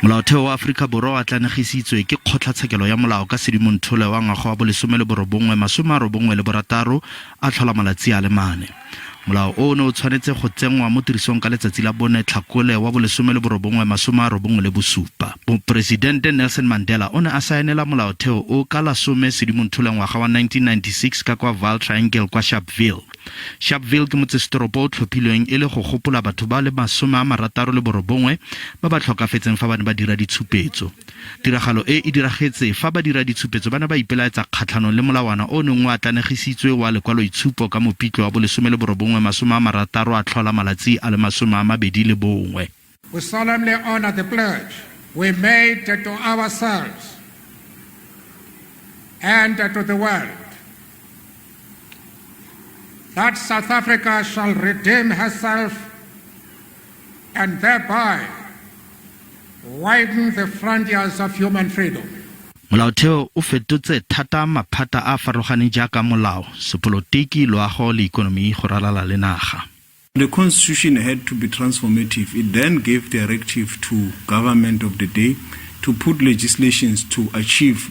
Molaotheo wa Afrika Borwa wa tlanegisitswe ke kgotlatshekelo ya molao ka Sedimonthole wa ngwaga wa bo 1996 a tlhola malatsi a le 4. Molao ono o tshwanetse go tsengwa mo tirisong ka letsatsi la bone Tlhakole wa bo 1997. Mopresidente Nelson Mandela o ne a saenela molaotheo o ka la 10 Sedimonthole ngwaga wa 1996 ka kwa Vaal Triangle kwa Sharpeville. Sharpeville ke motsesetoropo o tlhophilweng e le go gopola batho ba le 69 ba ba tlhokafetseng fa ba ne ba dira ditshupetso. Tiragalo e diragetse fa ba dira ditshupetso ba ne ba ipelaetsa kgatlhanong le molawana o neng wa tlanegisitswe wa lekwaloitshupo ka mopitlo wa bo 1960 a tlhola malatsi a le 21. We solemnly honor the pledge we made to ourselves and to the world that South Africa shall redeem herself and thereby widen the frontiers of human freedom. Molaotheo o fetotse thata maphata a farogane jaaka molao, sepolotiki, loago le ikonomi go ralala le naga. The constitution had to be transformative. It then gave directive to government of the day to put legislations to achieve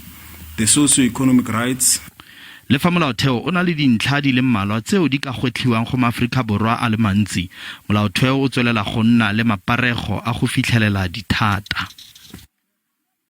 the socio-economic rights. Le fa molaotheo o na le dintlha di le mmalwa tseo di ka gwetlhiwang go Afrika Borwa a le mantsi, molaotheo o tswelela go nna le maparego a go fitlhelela dithata.